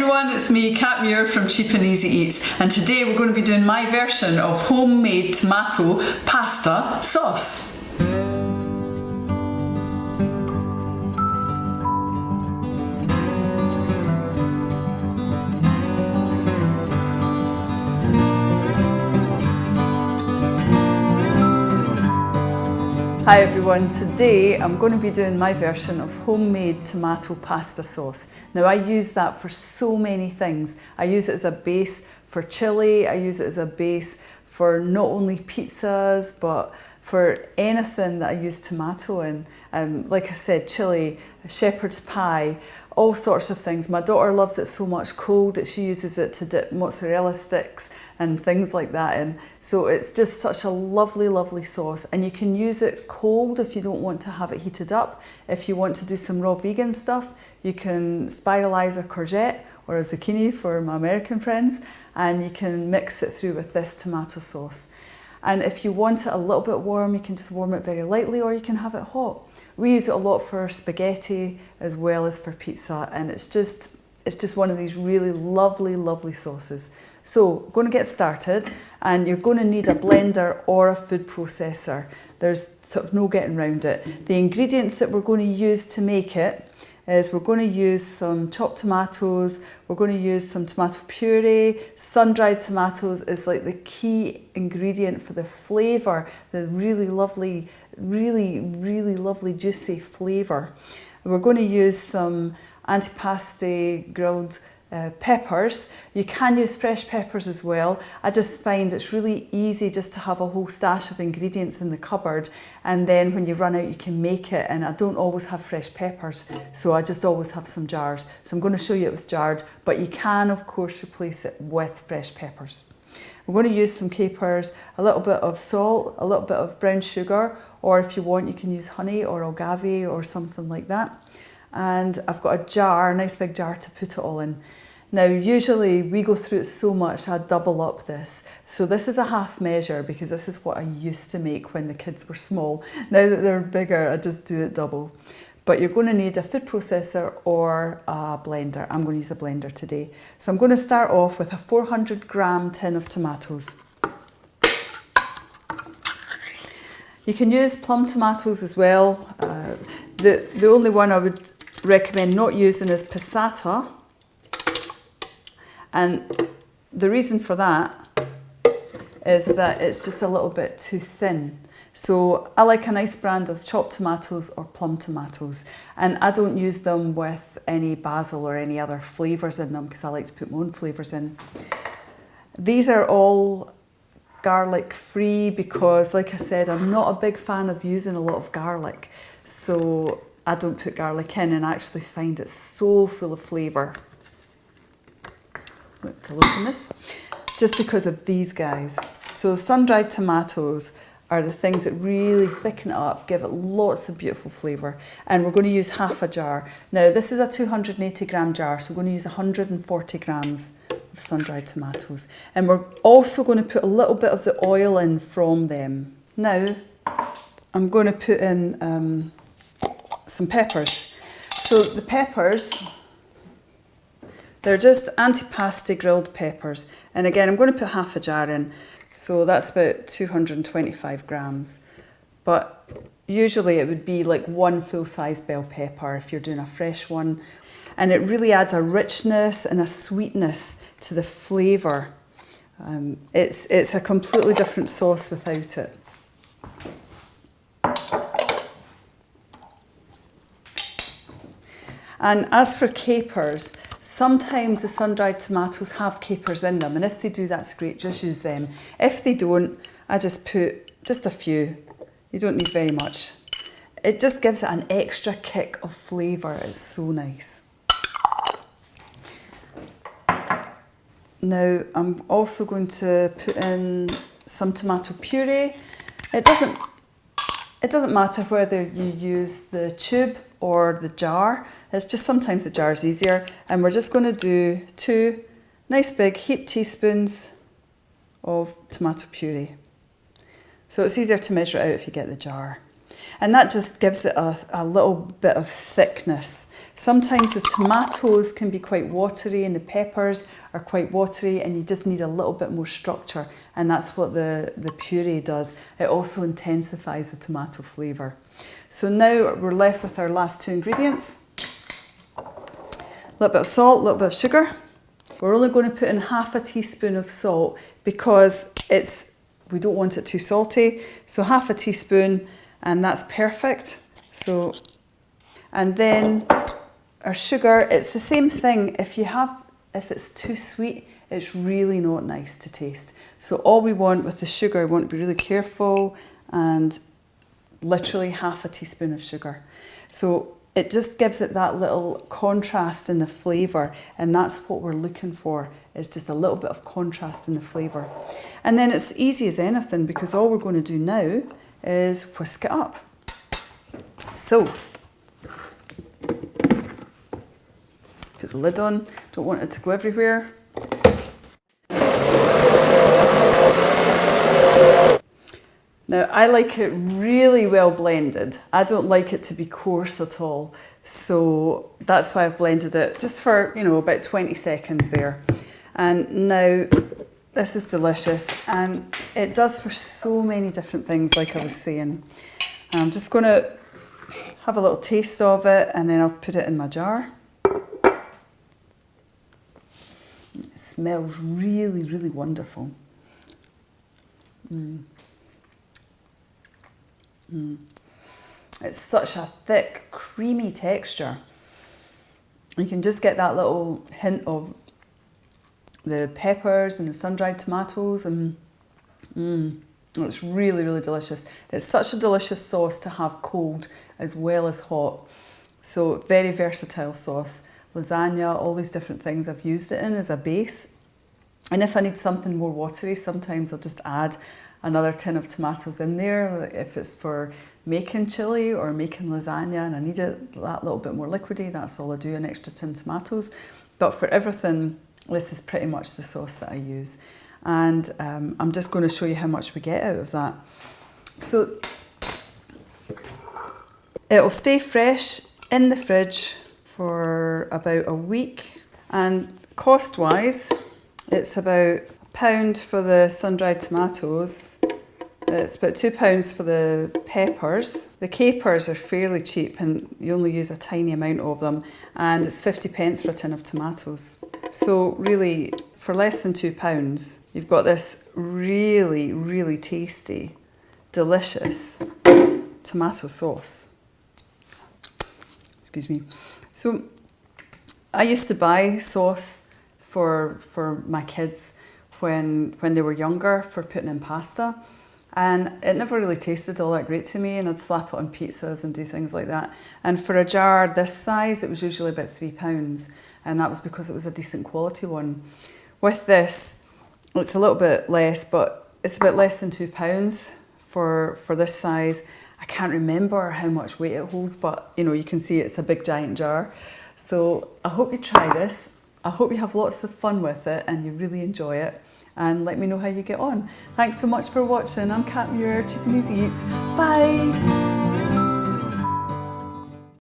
everyone, it's me, Kat Muir from Cheap and Easy Eats, and today we're going to be doing my version of homemade tomato pasta sauce. Hi everyone, today I'm going to be doing my version of homemade tomato pasta sauce. Now I use that for so many things. I use it as a base for chili, I use it as a base for not only pizzas but for anything that I use tomato in. Like I said, chili, shepherd's pie, all sorts of things. My daughter loves it so much cold that she uses it to dip mozzarella sticks and things like that in. So it's just such a lovely, lovely sauce, and you can use it cold if you don't want to have it heated up. If you want to do some raw vegan stuff, you can spiralize a courgette or a zucchini for my American friends, and you can mix it through with this tomato sauce. And if you want it a little bit warm, you can just warm it very lightly, or you can have it hot. We use it a lot for spaghetti as well as for pizza, and it's just one of these really lovely, lovely sauces. So we're going to get started, and you're going to need a blender or a food processor. There's sort of no getting around it. The ingredients that we're going to use to make it is we're going to use some chopped tomatoes, we're going to use some tomato puree. Sun-dried tomatoes is like the key ingredient for the flavour, the really lovely, really lovely juicy flavour. We're going to use some antipasti grilled peppers. You can use fresh peppers as well. I just find it's really easy just to have a whole stash of ingredients in the cupboard, and then when you run out you can make it, and I don't always have fresh peppers, so I just always have some jars. So I'm going to show you it with jarred, but you can of course replace it with fresh peppers. We're going to use some capers, a little bit of salt, a little bit of brown sugar, or if you want you can use honey or agave or something like that. And I've got a jar, a nice big jar to put it all in. Now usually we go through it so much I double up this. So this is a half measure because this is what I used to make when the kids were small. Now that they're bigger I just do it double. But you're going to need a food processor or a blender. I'm going to use a blender today. So I'm going to start off with a 400-gram tin of tomatoes. You can use plum tomatoes as well. The only one I would recommend not using is passata. And the reason for that is that it's just a little bit too thin. So I like a nice brand of chopped tomatoes or plum tomatoes, and I don't use them with any basil or any other flavours in them because I like to put my own flavours in. These are all garlic free because, like I said, I'm not a big fan of using a lot of garlic, so I don't put garlic in, and I actually find it so full of flavour. To look in this, just because of these guys. So sun-dried tomatoes are the things that really thicken it up, give it lots of beautiful flavour, and we're going to use half a jar. Now this is a 280-gram jar, so we're going to use 140 grams of sun-dried tomatoes, and we're also going to put a little bit of the oil in from them. Now I'm going to put in some peppers. So the peppers, they're just antipasti grilled peppers. And again, I'm going to put half a jar in. So that's about 225 grams. But usually it would be like one full-size bell pepper if you're doing a fresh one. And it really adds a richness and a sweetness to the flavour. It's a completely different sauce without it. And as for capers, sometimes the sun-dried tomatoes have capers in them, and if they do, that's great, just use them. If they don't, I just put just a few. You don't need very much. It just gives it an extra kick of flavour. It's so nice. Now I'm also going to put in some tomato puree. It doesn't matter whether you use the tube or the jar. It's just sometimes the jar is easier, and we're just going to do 2 nice big heaped teaspoons of tomato puree. So it's easier to measure it out if you get the jar. And that just gives it a little bit of thickness. Sometimes the tomatoes can be quite watery and the peppers are quite watery, and you just need a little bit more structure, and that's what the puree does. It also intensifies the tomato flavour. So now we're left with our last two ingredients. A little bit of salt, a little bit of sugar. We're only going to put in half a teaspoon of salt because we don't want it too salty. So half a teaspoon, and that's perfect. So, and then our sugar, it's the same thing. If it's too sweet, it's really not nice to taste. So all we want with the sugar, we want to be really careful, and literally half a teaspoon of sugar. So it just gives it that little contrast in the flavour, and that's what we're looking for, is just a little bit of contrast in the flavour. And then it's easy as anything, because all we're going to do now is whisk it up. So, put the lid on, don't want it to go everywhere. Now, I like it really well blended. I don't like it to be coarse at all. So that's why I've blended it just for, about 20 seconds there. And now this is delicious, and it does for so many different things, like I was saying. I'm just going to have a little taste of it, and then I'll put it in my jar. It smells really, really wonderful. It's such a thick, creamy texture. You can just get that little hint of the peppers and the sun-dried tomatoes, and it's really, really delicious. It's such a delicious sauce to have cold as well as hot. So very versatile sauce. Lasagna, all these different things I've used it in as a base. And if I need something more watery, sometimes I'll just add another tin of tomatoes in there. If it's for making chili or making lasagna and I need it that little bit more liquidy, that's all I do, an extra tin tomatoes. But for everything, this is pretty much the sauce that I use. And I'm just going to show you how much we get out of that. So it'll stay fresh in the fridge for about a week. And cost-wise, it's about £1 for the sun-dried tomatoes. It's about £2 for the peppers. The capers are fairly cheap, and you only use a tiny amount of them, and it's 50p for a tin of tomatoes. So really, for less than £2, you've got this really, really tasty, delicious tomato sauce. Excuse me. So I used to buy sauce for my kids when they were younger for putting in pasta, and it never really tasted all that great to me, and I'd slap it on pizzas and do things like that. And for a jar this size, it was usually about £3, and that was because it was a decent quality one. With this, it's a little bit less, but it's about less than £2 for this size. I can't remember how much weight it holds, but you can see it's a big giant jar. So I hope you try this. I hope you have lots of fun with it and you really enjoy it. And let me know how you get on. Thanks so much for watching. I'm Kat Muir, Japanese Eats. Bye!